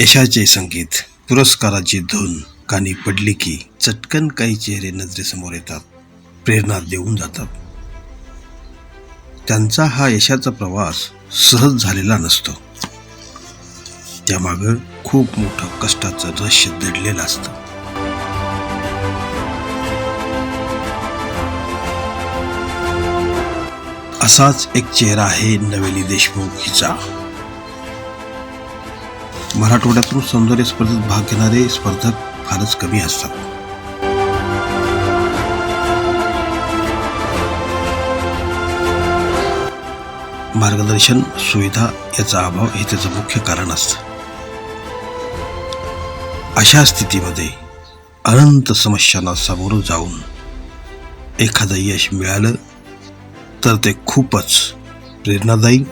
यशाचे संगीत, पुरस्काराची धून, गाणी पडली की चटकन काही चेहरे नजरेसमोर येतात, प्रेरणा देऊन जातात. त्यांचा हा यशाचा प्रवास सहज झालेला नसतो. त्यामागं खूप मोठं कष्टाचं रहस्य दडलेलं असतं. असाच एक चेहरा आहे नवेली देशमुख हिचा. मराठवाड्यातून सौंदर्य स्पर्धेत भाग घेणारे स्पर्धक फारच कमी असतात. मार्गदर्शन, सुविधा याचा अभाव हे त्याचं मुख्य कारण असतं. अशा स्थितीमध्ये अनंत समस्यांना सामोरं जाऊन एखादं यश मिळालं तर ते खूपच प्रेरणादायी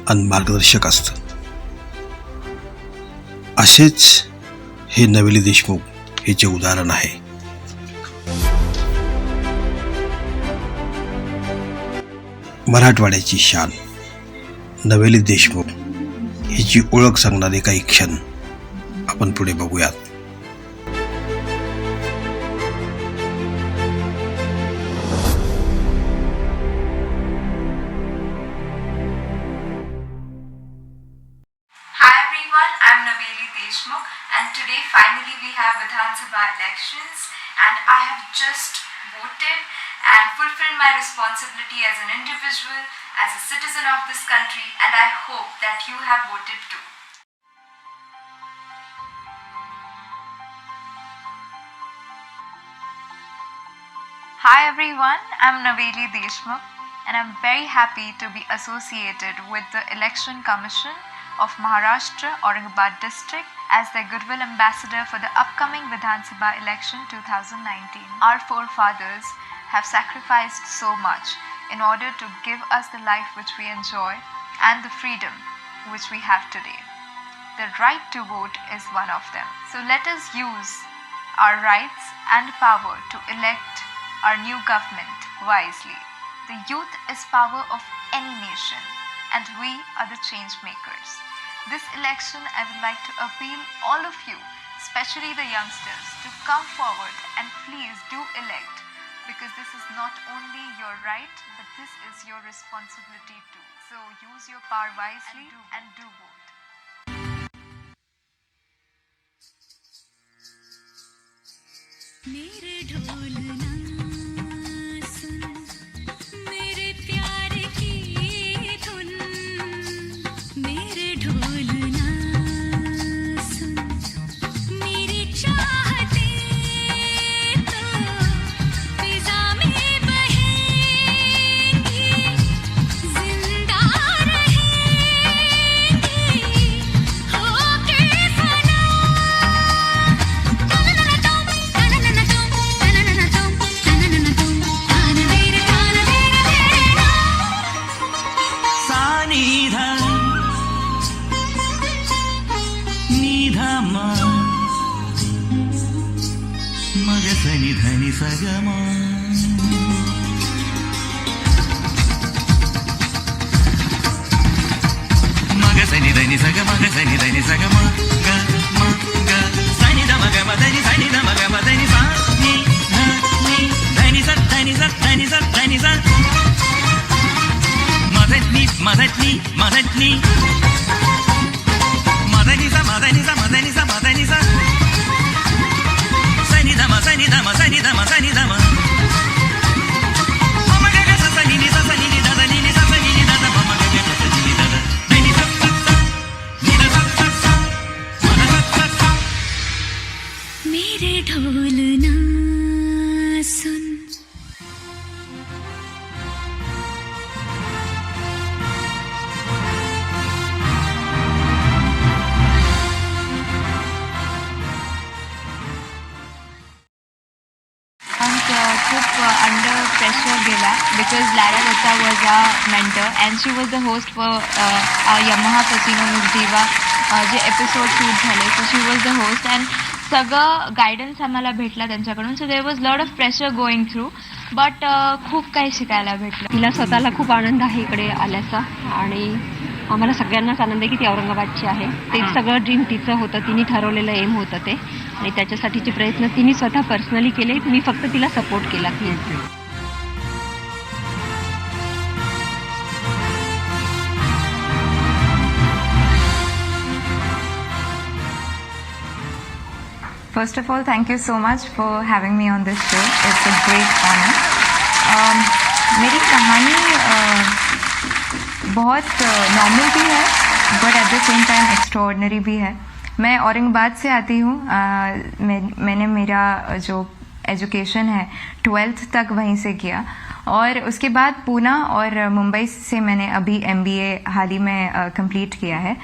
आणि मार्गदर्शक असतं. असेच हे नवेली देशमुख हिचे उदाहरण आहे. मराठवाड्याची शान नवेली देशमुख हिची ओळख सांगणारे काही क्षण आपण पुढे बघूयात. Hi everyone, I'm Naveli Deshmukh and today finally we have Vidhan Sabha elections and I have just voted and fulfilled my responsibility as an individual, as a citizen of this country, and I hope that you have voted too. Hi everyone, I'm Naveli Deshmukh and I'm very happy to be associated with the Election Commission of Maharashtra Aurangabad district as their goodwill ambassador for the upcoming Vidhan Sabha election 2019. Our forefathers have sacrificed so much in order to give us the life which we enjoy and the freedom which we have today. The right to vote is one of them. So let us use our rights and power to elect our new government wisely. The youth is power of any nation and we are the change makers. This election I would like to appeal all of you, especially the youngsters, to come forward and please do elect, because this is not only your right but this is your responsibility too. So use your power wisely and do vote. मेरे ढोल ना सुन, मेरे प्यार की धुन, मेरे ढोल ना सुन, मेरी चाहते तो फिजा में बहेंगी, जिंदा रहेंगी होके फना. सनि धनि सगमा मग सनि धनि सग मग सनि धनि सगमा ग म ग सनि ध मग म धनि सनि ध मग म धनि सा नि ध नि धनि स धनि स धनि स धनि स मधनि मधनि मधनि मधनि स मधनि स मधनि स मधनि स सनि ध म सनि ध म सनि ध म सनि ध म म ग ग स सनि नि स सनि नि ध ध नि नि स सनि नि ध ध म म ग ग स सनि नि ध ध नि स स स नि ध स स स म ध स स स. मेरे ढोल ना सुन. खूप अंडर प्रेशर गेला because Lara Dutta was our mentor and she was the host for our Yamaha Casino Miss Diva जे एपिसोड शूट झाले. so she was the host and सगळं गायडन्स आम्हाला भेटला त्यांच्याकडून. So there was lot of pressure going through but खूप काही शिकायला भेटलं. तिला स्वतःला खूप आनंद आहे इकडे आल्याचा आणि आम्हाला सगळ्यांनाच आनंद आहे की ती औरंगाबादची आहे. ते सगळं ड्रीम तिचं होतं, तिने ठरवलेलं एम होतं ते, आणि त्याच्यासाठीचे प्रयत्न तिने स्वतः पर्सनली केले. मी फक्त तिला सपोर्ट केला की First of all, thank you so much for having me on this show. It's a great honor. मेरी कहानी बहुत नॉर्मल भी है, but at the same time extraordinary भी है. मैं औरंगाबाद से आती हूँ. मैंने मेरा जो एजुकेशन है 12th तक वहीं से किया, और उसके बाद पूना और मुंबई से मैंने अभी MBA हाल ही में कंप्लीट किया है.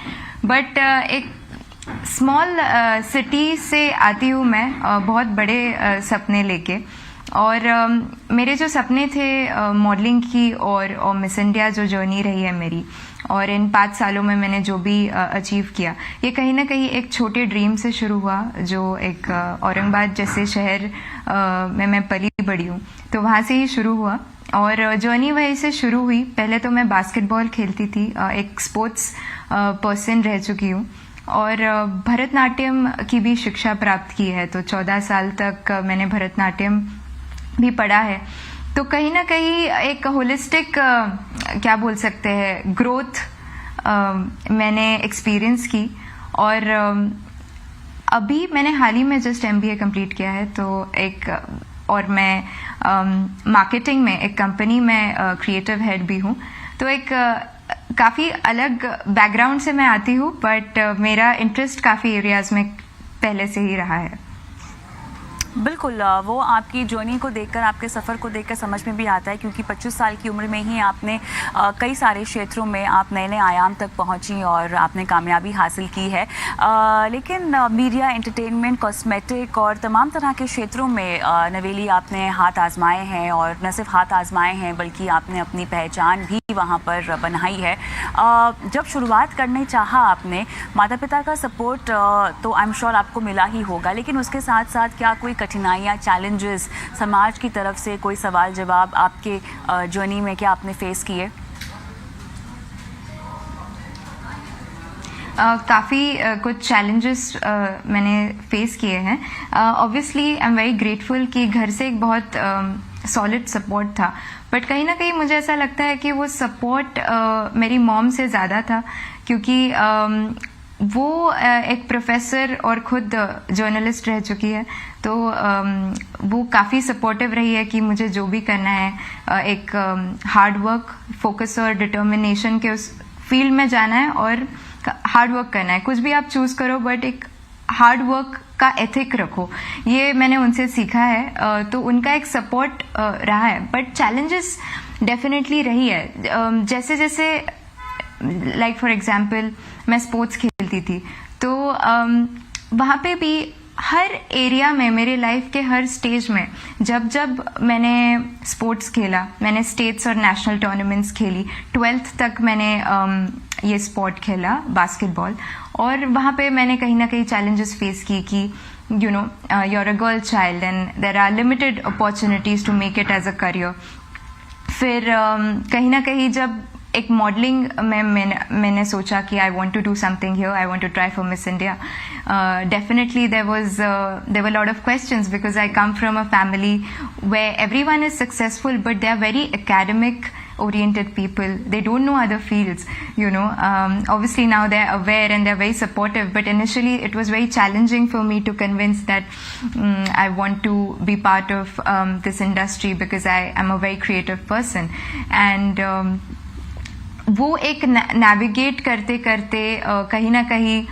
बट एक स्मॉल सिटी से आती हूँ मैं, बहुत बड़े सपने लेके. और मेरे जो सपने थे मॉडलिंग की और मिस इंडिया जो जर्नी रही है मेरी, और इन 5 सालों में मैंने जो भी अचीव किया, ये कहीं ना कहीं एक छोटे ड्रीम से शुरू हुआ, जो एक औरंगाबाद जैसे शहर में मैं पली बड़ी हूँ, तो वहाँ से ही शुरू हुआ. और जर्नी वहीं से शुरू हुई. पहले तो मैं बास्केटबॉल खेलती थी, एक स्पोर्ट्स पर्सन रह चुकी हूँ, और भरतनाट्यम की भी शिक्षा प्राप्त की है. तो 14 साल तक मैंने भरतनाट्यम भी पढ़ा है. तो कहीं ना कहीं एक होलिस्टिक क्या बोल सकते हैं ग्रोथ मैंने एक्सपीरियंस की. और अभी मैंने हाल ही में जस्ट MBA कंप्लीट किया है. तो एक और मैं मार्केटिंग में एक कंपनी में क्रिएटिव हेड भी हूँ. तो एक काफ़ी अलग बैकग्राउंड से मैं आती हूँ, बट मेरा इंटरेस्ट काफ़ी एरियाज में पहले से ही रहा है. बिल्कुल, वो आपकी जर्नी को देखकर, आपके सफ़र को देखकर समझ में भी आता है, क्योंकि 25 साल की उम्र में ही आपने कई सारे क्षेत्रों में आप नए नए आयाम तक पहुंची और आपने कामयाबी हासिल की है. लेकिन मीडिया, एंटरटेनमेंट, कॉस्मेटिक और तमाम तरह के क्षेत्रों में नवेली आपने हाथ आजमाए हैं, और न सिर्फ हाथ आजमाए हैं बल्कि आपने अपनी पहचान भी वहाँ पर बनाई है. जब शुरुआत करने चाहा आपने, माता पिता का सपोर्ट तो आई एम श्योर आपको मिला ही होगा, लेकिन उसके साथ साथ क्या कोई कठिनाइयाँ, चैलेंजेस, समाज की तरफ से कोई सवाल जवाब आपके जर्नी में क्या आपने फेस किए? काफ़ी कुछ चैलेंजेस मैंने फेस किए हैं. Obviously I am very grateful कि घर से एक बहुत सॉलिड सपोर्ट था, बट कहीं ना कहीं मुझे ऐसा लगता है कि वो सपोर्ट मेरी मॉम से ज़्यादा था, क्योंकि वो एक प्रोफेसर और खुद जर्नलिस्ट रह चुकी है. तो वो काफ़ी सपोर्टिव रही है कि मुझे जो भी करना है एक हार्ड वर्क, फोकस और डिटर्मिनेशन के उस फील्ड में जाना है और हार्ड वर्क करना है. कुछ भी आप चूज़ करो, बट एक हार्ड वर्क का एथिक रखो. ये मैंने उनसे सीखा है. तो उनका एक सपोर्ट रहा है, बट चैलेंजेस डेफिनेटली रही है. जैसे जैसे लाइक फॉर एग्जांपल मैं स्पोर्ट्स खेलती थी, तो वहाँ पे भी हर एरिया में, मेरे लाइफ के हर स्टेज में, जब जब मैंने स्पोर्ट्स खेला, मैंने स्टेट्स और नेशनल टूर्नामेंट्स खेली. 12th तक मैंने ये स्पोर्ट खेला, बास्केटबॉल. और वहाँ पे मैंने कहीं ना कहीं चैलेंजेस फेस की कि you know you are a girl child and there are limited opportunities to make it as a career. फिर कहीं ना कहीं जब एक मॉडलिंग में मैंने सोचा कि I want to do something here, I want to try for Miss India. Definitely there were lot of questions because I come from a family where everyone is successful, but they are very academic oriented people. They don't know other fields, you know. Obviously now they're aware and they're very supportive, but initially it was very challenging for me to convince that I want to be part of this industry because I am a very creative person. And वो एक navigate करते करते कहीं ना कहीं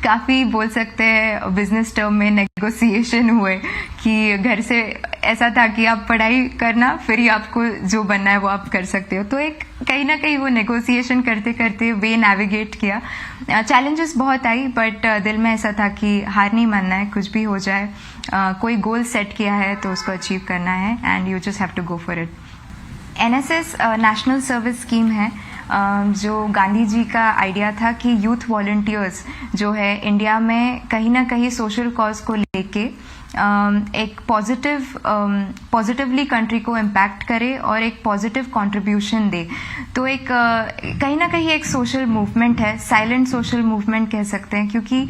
काफ़ी बोल सकते हैं बिजनेस टर्म में नेगोशिएशन हुए कि घर से ऐसा था कि आप पढ़ाई करना, फिर ही आपको जो बनना है वो आप कर सकते हो. तो एक कहीं ना कहीं वो नेगोशिएशन करते करते वे नेविगेट किया. चैलेंजेस बहुत आई, बट दिल में ऐसा था कि हार नहीं मानना है, कुछ भी हो जाए. कोई गोल सेट किया है तो उसको अचीव करना है, and you just have to go for it. NSS national service scheme है, जो गांधी जी का आइडिया था कि यूथ वॉलंटियर्स जो है इंडिया में कहीं ना कहीं सोशल कॉज को लेके एक पॉजिटिवली कंट्री को इम्पैक्ट करे और एक पॉजिटिव कंट्रीब्यूशन दे। तो एक कहीं ना कहीं एक सोशल मूवमेंट है, साइलेंट सोशल मूवमेंट कह सकते हैं, क्योंकि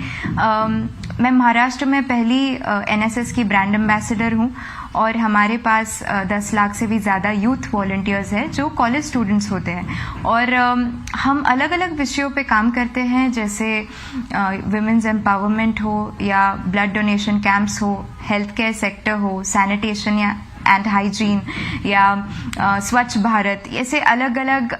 मैं महाराष्ट्र में पहली एनएसएस की ब्रांड एम्बेसडर हूँ और हमारे पास 10 लाख से भी ज़्यादा यूथ वॉलंटियर्स हैं जो कॉलेज स्टूडेंट्स होते हैं और हम अलग अलग विषयों पे काम करते हैं, जैसे विमेंस एम्पावरमेंट हो या ब्लड डोनेशन कैंप्स हो, हेल्थ केयर सेक्टर हो, सैनिटेशन या एंड हाइजीन या स्वच्छ भारत, ऐसे अलग अलग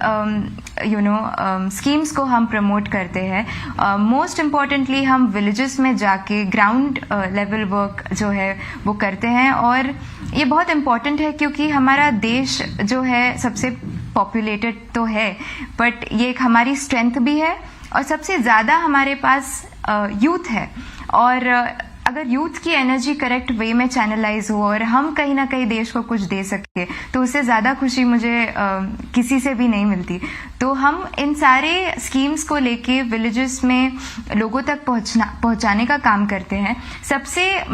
स्कीम्स को हम प्रमोट करते हैं। मोस्ट इम्पॉर्टेंटली हम विलेजेस में जाके ग्राउंड लेवल वर्क जो है वो करते हैं और ये बहुत इम्पॉर्टेंट है क्योंकि हमारा देश जो है सबसे पॉपुलेटेड तो है, बट ये एक हमारी स्ट्रेंथ भी है और सबसे ज़्यादा हमारे पास यूथ है। और अगर यूथ की एनर्जी करेक्ट वे में चैनलाइज हो और हम कहीं ना कहीं देश को कुछ दे सके तो उससे ज़्यादा खुशी मुझे किसी से भी नहीं मिलती। तो हम इन सारे स्कीम्स को लेके विलेजेस में लोगों तक पहुंचाने का काम करते हैं। सबसे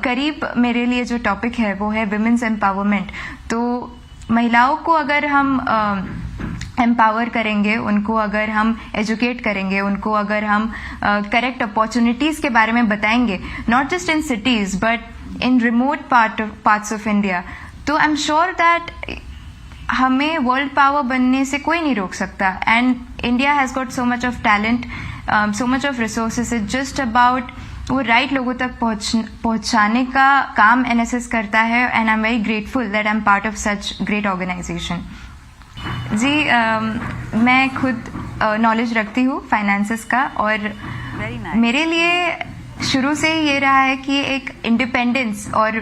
करीब मेरे लिए जो टॉपिक है वो है विमेंस एम्पावरमेंट। तो महिलाओं को अगर हम एम्पावर करेंगे, उनको अगर हम एजुकेट करेंगे, उनको अगर हम करेक्ट अपॉर्चुनिटीज़ के बारे में बताएंगे, not just in cities but in remote parts of India, तो आई एम श्योर दैट हमें वर्ल्ड पावर बनने से कोई नहीं रोक सकता। And India has got so much of talent, so much of resources, it's just about वो right लोगों तक पहुंचाने का काम एनएसएस करता है। And I am very grateful that I am part of such great organisation. जी, मैं खुद नॉलेज रखती हूँ फाइनेंसेस का और मेरे लिए शुरू से ही ये रहा है कि एक इंडिपेंडेंस और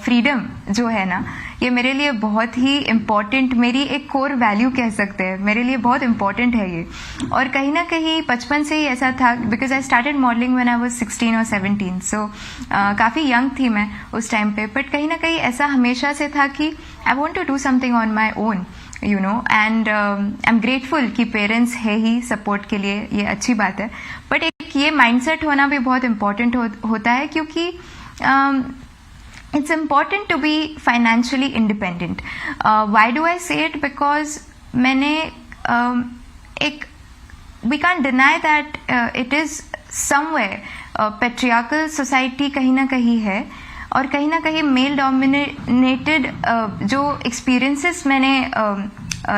फ्रीडम जो है ना, ये मेरे लिए बहुत ही इम्पॉर्टेंट, मेरी एक कोर वैल्यू कह सकते हैं, मेरे लिए बहुत इम्पॉर्टेंट है ये। और कहीं ना कहीं बचपन से ही ऐसा था, because I started modelling when I was 16 और 17, सो काफ़ी यंग थी मैं उस टाइम पे, बट कहीं ना कहीं ऐसा हमेशा से था कि I want to do something on my own, you know. And I am grateful कि पेरेंट्स है ही सपोर्ट के लिए, ये अच्छी बात है। बट एक ये माइंडसेट होना भी बहुत इम्पॉर्टेंट होता है क्योंकि it's important to be financially independent. Why do I say it? Because मैंने we can't deny that it is somewhere patriarchal society कहीं ना कहीं है और कहीं ना कहीं मेल डोमिनेटेड जो एक्सपीरियंसेस मैंने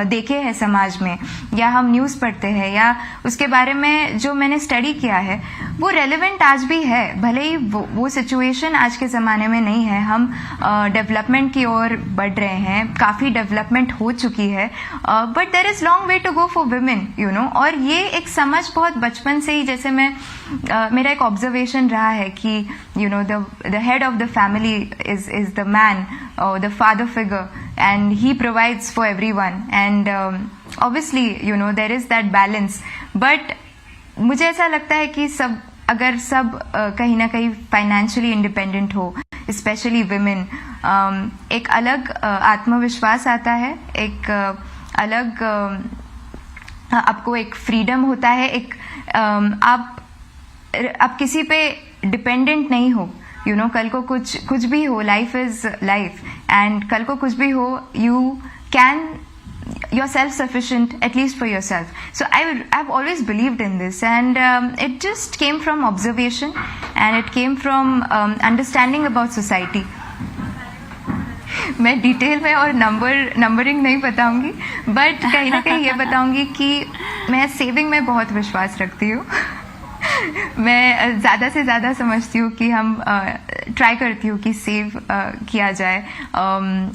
देखे हैं समाज में, या हम न्यूज़ पढ़ते हैं, या उसके बारे में जो मैंने स्टडी किया है, वो रेलेवेंट आज भी है। भले ही वो सिचुएशन आज के ज़माने में नहीं है, हम डेवलपमेंट की ओर बढ़ रहे हैं, काफ़ी डेवलपमेंट हो चुकी है, but there is long way to go for women, you know. और ये एक समझ बहुत बचपन से ही, जैसे मेरा एक ऑब्जर्वेशन रहा है कि you know the head of the family is the man, the father figure, and he provides for everyone, and obviously you know there is that balance, but मुझे ऐसा लगता है कि अगर सब कहीं ना कहीं फाइनेंशियली इंडिपेंडेंट हो, स्पेशली विमेन, एक अलग आत्मविश्वास आता है, एक अलग आपको एक फ्रीडम होता है, एक आप किसी पे डिपेंडेंट नहीं हो, यू नो। कल को कुछ भी हो, लाइफ इज लाइफ, एंड कल को कुछ भी हो, you're self-sufficient, at least for yourself. So I've always believed in this, and it just came from observation, and it came from understanding about society. मैं डिटेल में और नंबरिंग नहीं बताऊंगी, बट कहीं ना कहीं ये बताऊंगी कि मैं सेविंग में बहुत विश्वास रखती हूँ। मैं ज़्यादा से ज़्यादा समझती हूँ कि हम ट्राई करती हूँ कि सेव किया जाए,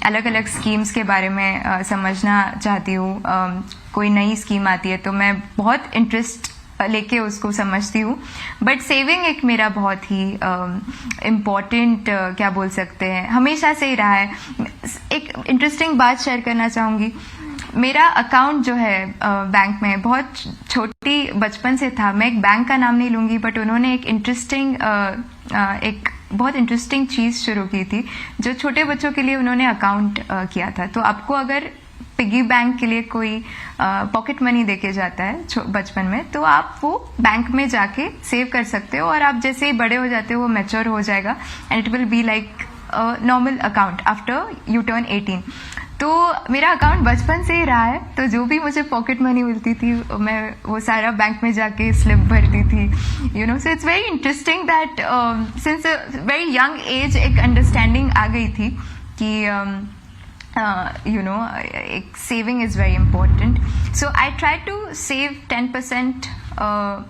अलग अलग स्कीम्स के बारे में समझना चाहती हूँ। कोई नई स्कीम आती है तो मैं बहुत इंटरेस्ट लेके उसको समझती हूँ, बट सेविंग एक मेरा बहुत ही इम्पॉर्टेंट क्या बोल सकते हैं, हमेशा से ही रहा है। एक इंटरेस्टिंग बात शेयर करना चाहूँगी। मेरा अकाउंट जो है बैंक में बहुत छोटी बचपन से था, मैं एक बैंक का नाम नहीं लूँगी, बट उन्होंने एक बहुत इंटरेस्टिंग चीज़ शुरू की थी जो छोटे बच्चों के लिए उन्होंने अकाउंट किया था। तो आपको अगर पिगी बैंक के लिए कोई पॉकेट मनी देके जाता है बचपन में, तो आप वो बैंक में जाके सेव कर सकते हो और आप जैसे ही बड़े हो जाते हो वो मैच्योर हो जाएगा and it will be like normal account after U turn 18। तो मेरा अकाउंट बचपन से ही रहा है, तो जो भी मुझे पॉकेट मनी मिलती थी मैं वो सारा बैंक में जाके स्लिप भरती थी, you know. So it's very interesting that since a very young age एक अंडरस्टैंडिंग आ गई थी कि you know, saving is very important. So I try to save 10%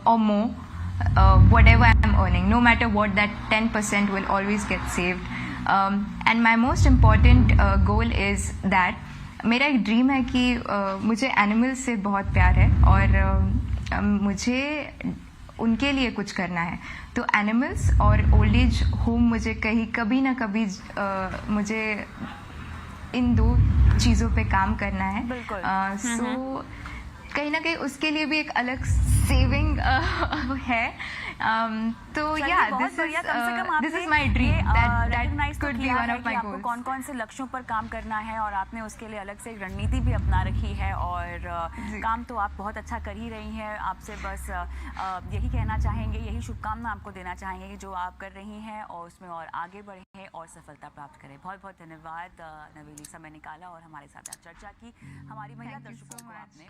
or more, whatever I'm earning. No matter what, that 10% will always get saved. And my most important goal is that मेरा एक dream है कि मुझे animals से बहुत प्यार है और मुझे उनके लिए कुछ करना है। तो एनिमल्स और ओल्ड एज होम मुझे कभी ना कभी मुझे इन दो चीज़ों पे काम करना है। बिल्कुल। सो कहीं ना कहीं उसके लिए भी एक अलग सेविंग है। तो या this is my dream that could be one of my goals. कौन कौन से लक्ष्यों पर काम करना है और आपने उसके लिए अलग से एक रणनीति भी अपना रखी है और काम तो आप बहुत अच्छा कर ही रही हैं। आपसे बस यही कहना चाहेंगे, यही शुभकामना आपको देना चाहेंगे कि जो आप कर रही हैं और उसमें और आगे बढ़ें और सफलता प्राप्त करें। बहुत बहुत धन्यवाद नवेली, समय निकाला और हमारे साथ आप चर्चा की। हमारी महिला दर्शकों को आपने